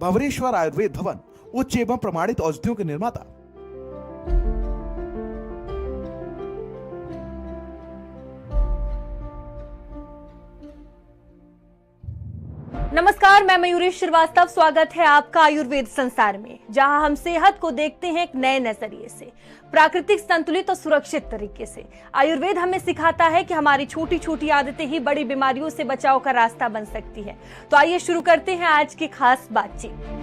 भवरेश्वर आयुर्वेद भवन उच्च एवं प्रमाणित औषधियों के निर्माता। नमस्कार, मैं मयूरी श्रीवास्तव। स्वागत है आपका आयुर्वेद संसार में, जहां हम सेहत को देखते हैं एक नए नजरिए से, प्राकृतिक, संतुलित और सुरक्षित तरीके से। आयुर्वेद हमें सिखाता है कि हमारी छोटी छोटी आदतें ही बड़ी बीमारियों से बचाव का रास्ता बन सकती है। तो आइए शुरू करते हैं आज की खास बातचीत।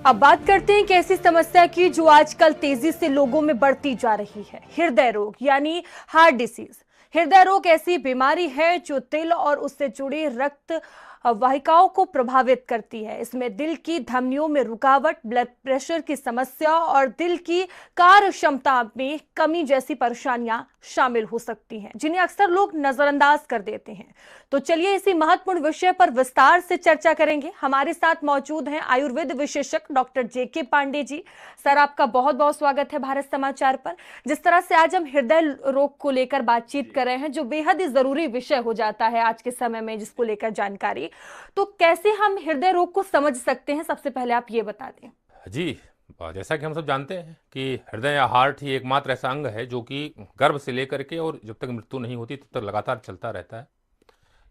अब बात करते हैं एक ऐसी समस्या की जो आजकल तेजी से लोगों में बढ़ती जा रही है, हृदय रोग यानी हार्ट डिसीज। हृदय रोग ऐसी बीमारी है जो दिल और उससे जुड़ी रक्त वाहिकाओं को प्रभावित करती है। इसमें दिल की धमनियों में रुकावट, ब्लड प्रेशर की समस्या और दिल की कार्य क्षमता में कमी जैसी परेशानियां शामिल हो सकती हैं, जिन्हें अक्सर लोग नजरअंदाज कर देते हैं। तो चलिए इसी महत्वपूर्ण विषय पर विस्तार से चर्चा करेंगे। हमारे साथ मौजूद हैं आयुर्वेद विशेषज्ञ डॉक्टर जेके पांडे जी। सर, आपका बहुत बहुत स्वागत है भारत समाचार पर। जिस तरह से आज हम हृदय रोग को लेकर बातचीत कर रहे हैं, जो बेहद ही जरूरी विषय हो जाता है आज के समय में, जिसको लेकर जानकारी, तो कैसे हम हृदय रोग को समझ सकते हैं, सबसे पहले आप ये बता दें। जी, जैसा कि हम सब जानते हैं कि हृदय या हार्ट ही एकमात्र ऐसा अंग है जो कि गर्भ से लेकर के और जब तक मृत्यु नहीं होती तब तक लगातार चलता रहता है।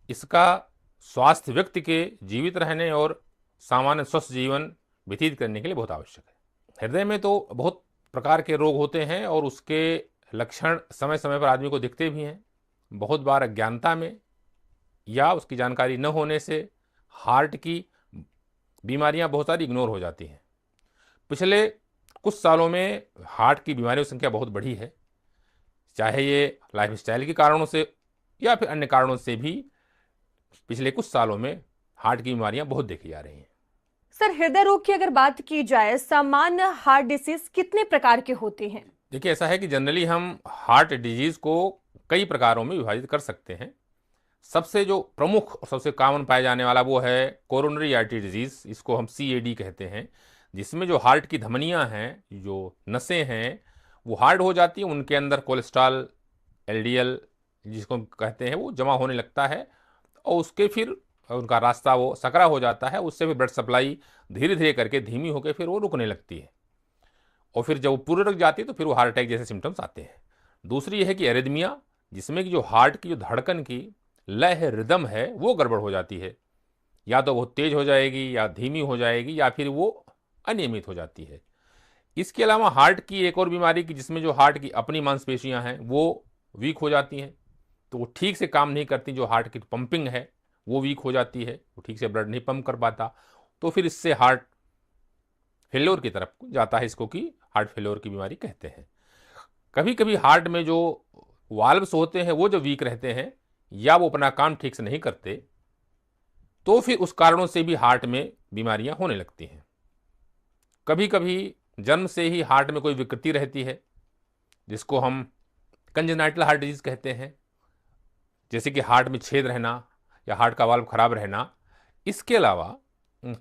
इसका स्वास्थ्य व्यक्ति के जीवित रहने और सामान्य स्वस्थ जीवन व्यतीत करने के लिए बहुत आवश्यक है। हृदय में तो बहुत प्रकार के रोग होते हैं और उसके लक्षण समय समय पर आदमी को दिखते भी हैं। बहुत बार अज्ञानता में या उसकी जानकारी न होने से हार्ट की बीमारियां बहुत सारी इग्नोर हो जाती हैं। पिछले कुछ सालों में हार्ट की बीमारियों की संख्या बहुत बढ़ी है, चाहे ये लाइफस्टाइल के कारणों से या फिर अन्य कारणों से भी पिछले कुछ सालों में हार्ट की बीमारियां बहुत देखी जा रही हैं। सर, हृदय रोग की अगर बात की जाए, सामान्य हार्ट डिसीज कितने प्रकार के होते हैं? देखिए, ऐसा है कि जनरली हम हार्ट डिजीज को कई प्रकारों में विभाजित कर सकते हैं। सबसे जो प्रमुख और सबसे कॉमन पाया जाने वाला वो है कोरोनरी आर्टरी डिजीज, इसको हम CAD कहते हैं, जिसमें जो हार्ट की धमनियां हैं, जो नसें हैं, वो हार्ड हो जाती हैं। उनके अंदर कोलेस्ट्रॉल, LDL जिसको हम कहते हैं, वो जमा होने लगता है और उसके फिर उनका रास्ता वो सकरा हो जाता है। उससे फिर ब्लड सप्लाई धीरे धीरे करके धीमी होकर फिर वो रुकने लगती है और फिर जब वो पूरे रुक जाती है तो फिर वो हार्ट अटैक जैसे सिम्टम्स आते हैं। दूसरी ये है कि एरिथमिया, जिसमें कि जो हार्ट की जो धड़कन की लय है, रिदम है, वो गड़बड़ हो जाती है। या तो वो तेज हो जाएगी या धीमी हो जाएगी या फिर वो अनियमित हो जाती है। इसके अलावा हार्ट की एक और बीमारी की, जिसमें जो हार्ट की अपनी मांसपेशियां हैं वो वीक हो जाती हैं, तो वो ठीक से काम नहीं करती। जो हार्ट की पंपिंग है वो वीक हो जाती है, वो ठीक से ब्लड नहीं पंप कर पाता, तो फिर इससे हार्ट फेल्योर की तरफ जाता है। इसको कि हार्ट फेल्योर की बीमारी कहते हैं। कभी कभी हार्ट में जो वाल्व्स होते हैं वो जो वीक रहते हैं या वो अपना काम ठीक से नहीं करते, तो फिर उस कारणों से भी हार्ट में बीमारियां होने लगती हैं। कभी कभी जन्म से ही हार्ट में कोई विकृति रहती है, जिसको हम कंजेनाइटल हार्ट डिजीज कहते हैं, जैसे कि हार्ट में छेद रहना या हार्ट का वाल्व खराब रहना। इसके अलावा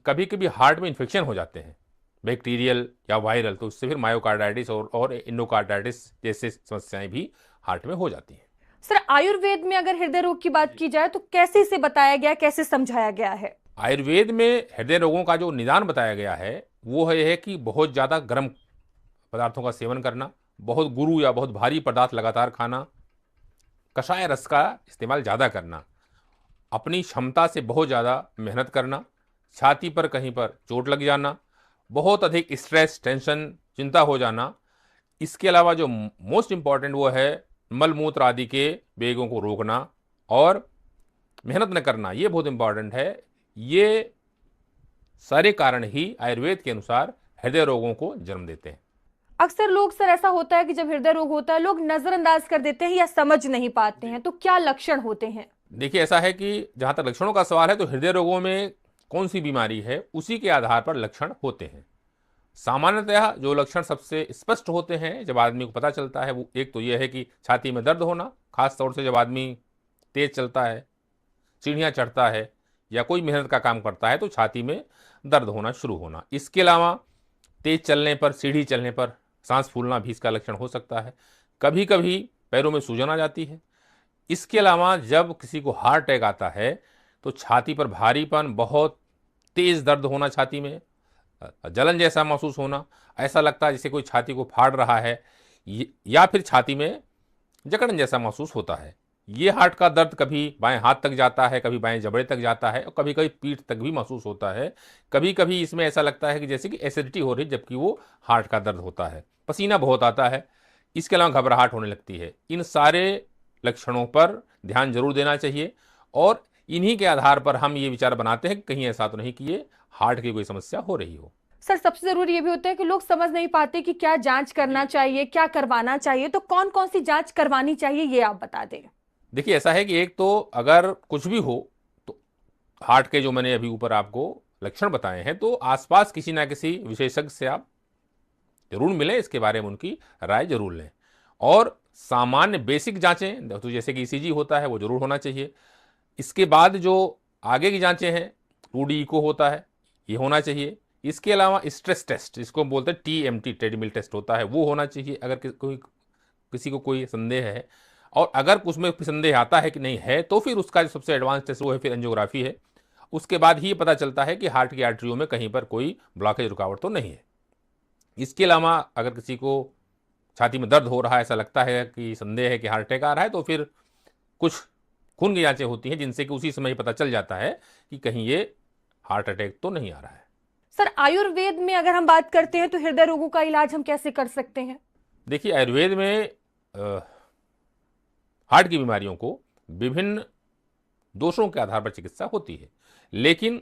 कभी कभी हार्ट में इन्फेक्शन हो जाते हैं, बैक्टीरियल या वायरल, तो उससे फिर मायोकार्डाइटिस और एंडोकार्डाइटिस जैसे समस्याएं भी हार्ट में हो जाती हैं। सर, आयुर्वेद में अगर हृदय रोग की बात की जाए तो कैसे इसे बताया गया, कैसे समझाया गया है? आयुर्वेद में हृदय रोगों का जो निदान बताया गया है वो है कि बहुत ज़्यादा गर्म पदार्थों का सेवन करना, बहुत गुरु या बहुत भारी पदार्थ लगातार खाना, कषाय रस का इस्तेमाल ज़्यादा करना, अपनी क्षमता से बहुत ज़्यादा मेहनत करना, छाती पर कहीं पर चोट लग जाना, बहुत अधिक स्ट्रेस, टेंशन, चिंता हो जाना। इसके अलावा जो मोस्ट इम्पॉर्टेंट वो है मलमूत्र आदि के वेगों को रोकना और मेहनत न करना, ये बहुत इम्पॉर्टेंट है। ये सारे कारण ही आयुर्वेद के अनुसार हृदय रोगों को जन्म देते हैं। अक्सर लोग, सर, ऐसा होता है कि जब हृदय रोग होता है लोग नजरअंदाज कर देते हैं या समझ नहीं पाते हैं, तो क्या लक्षण होते हैं? देखिए, ऐसा है कि जहाँ तक लक्षणों का सवाल है तो हृदय रोगों में कौन सी बीमारी है उसी के आधार पर लक्षण होते हैं। सामान्यतः जो लक्षण सबसे स्पष्ट होते हैं जब आदमी को पता चलता है, वो एक तो यह है कि छाती में दर्द होना, खास तौर से जब आदमी तेज चलता है, सीढ़ियाँ चढ़ता है या कोई मेहनत का काम करता है तो छाती में दर्द होना शुरू होना। इसके अलावा तेज चलने पर, सीढ़ी चलने पर सांस फूलना भी इसका लक्षण हो सकता है। कभी कभी पैरों में सूजन आ जाती है। इसके अलावा जब किसी को हार्ट अटैक आता है तो छाती पर भारीपन, बहुत तेज दर्द होना छाती में, जलन जैसा महसूस होना, ऐसा लगता है जैसे कोई छाती को फाड़ रहा है, या फिर छाती में जकड़न जैसा महसूस होता है। ये हार्ट का दर्द कभी बाएं हाथ तक जाता है, कभी बाएं जबड़े तक जाता है, और कभी कभी पीठ तक भी महसूस होता है। कभी कभी इसमें ऐसा लगता है कि जैसे कि एसिडिटी हो रही, जबकि वो हार्ट का दर्द होता है। पसीना बहुत आता है। इसके अलावा घबराहट होने लगती है। इन सारे लक्षणों पर ध्यान जरूर देना चाहिए, और इन्हीं के आधार पर हम ये विचार बनाते हैं कि कहीं ऐसा तो नहीं कि ये हार्ट की कोई समस्या हो रही हो। सर, सबसे जरूरी ये भी होता है कि लोग समझ नहीं पाते कि क्या जांच करना चाहिए, क्या करवाना चाहिए, तो कौन कौन सी जांच करवानी चाहिए, ये आप बता दें। देखिए, ऐसा है कि एक तो अगर कुछ भी हो तो हार्ट के जो मैंने अभी ऊपर आपको लक्षण बताए हैं, तो आसपास किसी ना किसी विशेषज्ञ से आप जरूर मिलें, इसके बारे में उनकी राय जरूर लें। और सामान्य बेसिक जांचें, तो जैसे कि ईसीजी होता है, वो जरूर होना चाहिए। इसके बाद जो आगे की जांचें हैं, 2D इको होता है, ये होना चाहिए। इसके अलावा स्ट्रेस टेस्ट, इसको हम बोलते हैं TMT, ट्रेडमिल टेस्ट होता है, वो होना चाहिए अगर किसी को कोई संदेह है। और अगर उसमें संदेह आता है कि नहीं है, तो फिर उसका जो सबसे एडवांस टेस्ट वो है फिर एंजियोग्राफी है। उसके बाद ही पता चलता है कि हार्ट की आर्टरियों में कहीं पर कोई ब्लॉकेज, रुकावट तो नहीं है। इसके अलावा अगर किसी को छाती में दर्द हो रहा है, ऐसा लगता है कि संदेह है कि हार्ट अटैक आ रहा है, तो फिर कुछ खून की जांचें होती हैं, जिनसे कि उसी समय ही पता चल जाता है कि कहीं ये हार्ट अटैक तो नहीं आ रहा है। सर, आयुर्वेद में अगर हम बात करते हैं तो हृदय रोगों का इलाज हम कैसे कर सकते हैं? देखिए, आयुर्वेद में हार्ट की बीमारियों को विभिन्न दोषों के आधार पर चिकित्सा होती है, लेकिन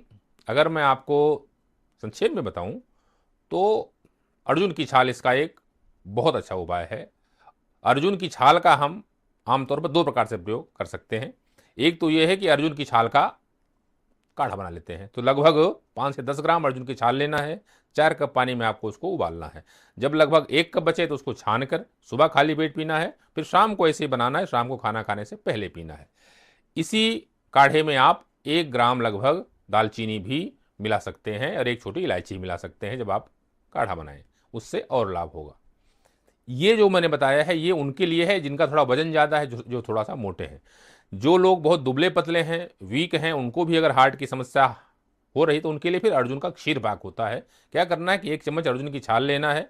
अगर मैं आपको संक्षेप में बताऊं तो अर्जुन की छाल इसका एक बहुत अच्छा उपाय है। अर्जुन की छाल का हम आमतौर पर 2 प्रकार से प्रयोग कर सकते हैं। एक तो यह है कि अर्जुन की छाल का काढ़ा बना लेते हैं। तो लगभग 5 से 10 ग्राम अर्जुन की छाल लेना है, 4 कप पानी में आपको उसको उबालना है। जब लगभग 1 कप बचे तो उसको छान कर सुबह खाली पेट पीना है, फिर शाम को ऐसे ही बनाना है, शाम को खाना खाने से पहले पीना है। इसी काढ़े में आप 1 ग्राम लगभग दालचीनी भी मिला सकते हैं और 1 छोटी इलायची मिला सकते हैं जब आप काढ़ा बनाएं, उससे और लाभ होगा। ये जो मैंने बताया है ये उनके लिए है जिनका थोड़ा वजन ज़्यादा है, जो थोड़ा सा मोटे हैं। जो लोग बहुत दुबले पतले हैं, वीक हैं, उनको भी अगर हार्ट की समस्या हो रही तो उनके लिए फिर अर्जुन का क्षीर पाक होता है। क्या करना है कि 1 चम्मच अर्जुन की छाल लेना है,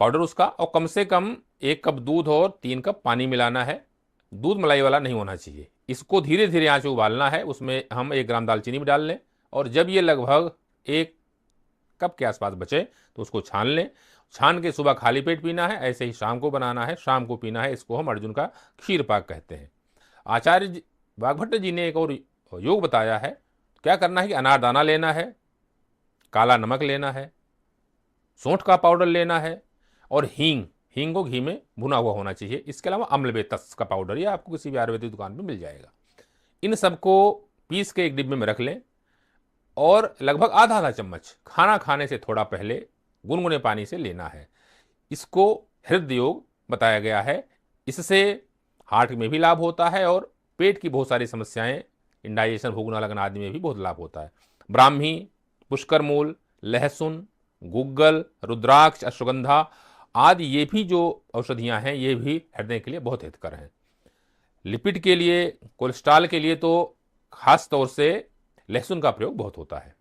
पाउडर उसका, और कम से कम 1 कप दूध और 3 कप पानी मिलाना है। दूध मलाई वाला नहीं होना चाहिए। इसको धीरे धीरे आंच में उबालना है। उसमें हम 1 ग्राम दालचीनी भी डाल लें, और जब ये लगभग 1 कप के आसपास बचे तो उसको छान लें। छान के सुबह खाली पेट पीना है, ऐसे ही शाम को बनाना है, शाम को पीना है। इसको हम अर्जुन का क्षीर पाक कहते हैं। आचार्य वाघभट्ट जी ने एक और योग बताया है। क्या करना है कि अनारदाना लेना है, काला नमक लेना है, सौंठ का पाउडर लेना है, और हींग को घी में भुना हुआ होना चाहिए। इसके अलावा अम्लवेतस का पाउडर, ये आपको किसी भी आयुर्वेदिक दुकान पर मिल जाएगा। इन सबको पीस के एक डिब्बे में रख लें, और लगभग आधा चम्मच खाना खाने से थोड़ा पहले गुनगुने पानी से लेना है। इसको हृदय योग बताया गया है। इससे हार्ट में भी लाभ होता है, और पेट की बहुत सारी समस्याएं, इंडाइजेशन, भूख न लगना आदि में भी बहुत लाभ होता है। ब्राह्मी, पुष्कर मूल, लहसुन, गुग्गल, रुद्राक्ष, अश्वगंधा आदि ये भी जो औषधियां हैं ये भी हृदय के लिए बहुत हितकर हैं। लिपिड के लिए, कोलेस्ट्रॉल के लिए तो खास तौर से लहसुन का प्रयोग बहुत होता है।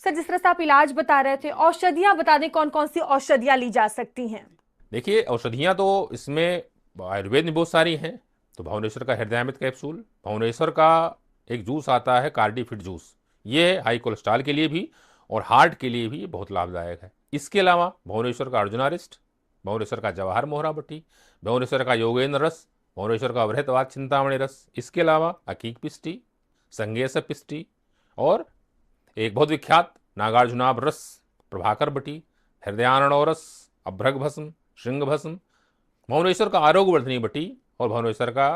सर, जिस तरह से आप इलाज बता रहे थे, औषधियां बता दें, कौन कौन सी औषधियां ली जा सकती हैं? देखिए, औषधियां तो इसमें आयुर्वेद में बहुत सारी हैं। तो भुवनेश्वर का हृदयामृत कैप्सूल, भुवनेश्वर का एक जूस आता है कार्डिफिट जूस, ये हाई कोलेस्ट्रॉल के लिए भी और हार्ट के लिए भी बहुत लाभदायक है। इसके अलावा भुवनेश्वर का अर्जुनारिस्ट, भुवनेश्वर का जवाहर मोहरा बट्टी, भुवनेश्वर का योगेंद्र रस, भुवनेश्वर का वृहतवाद चिंतामणि रस, इसके अलावा अकीक पिष्टी, संगेस पिष्टी, और एक बहुत विख्यात नागार्जुनाभ रस, प्रभाकर बटी, हृदयानणो रस, अभ्रग भस्म, श्रृंग भस्म, भुवनेश्वर का आरोग्यवर्धनी बटी, और भुवनेश्वर का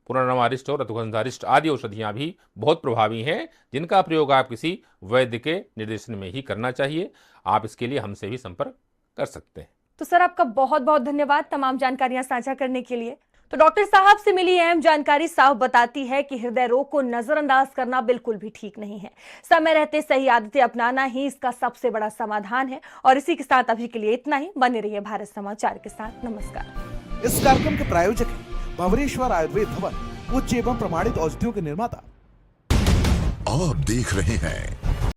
पुनर्नवारिष्ट और रतुगंधारिष्ट आदि औषधियां भी बहुत प्रभावी हैं, जिनका प्रयोग आप किसी वैद्य के निर्देशन में ही करना चाहिए। आप इसके लिए हमसे भी संपर्क कर सकते हैं। तो सर, आपका बहुत बहुत धन्यवाद तमाम जानकारियां साझा करने के लिए। तो डॉक्टर साहब से मिली अहम जानकारी साफ बताती है कि हृदय रोग को नजरअंदाज करना बिल्कुल भी ठीक नहीं है। समय रहते सही आदतें अपनाना ही इसका सबसे बड़ा समाधान है। और इसी के साथ अभी के लिए इतना ही। बने रहिए भारत समाचार के साथ। नमस्कार। इस कार्यक्रम के प्रायोजक हैं भंवरेश्वर आयुर्वेद भवन, उच्च एवं प्रमाणित औषधियों के निर्माता। आप देख रहे हैं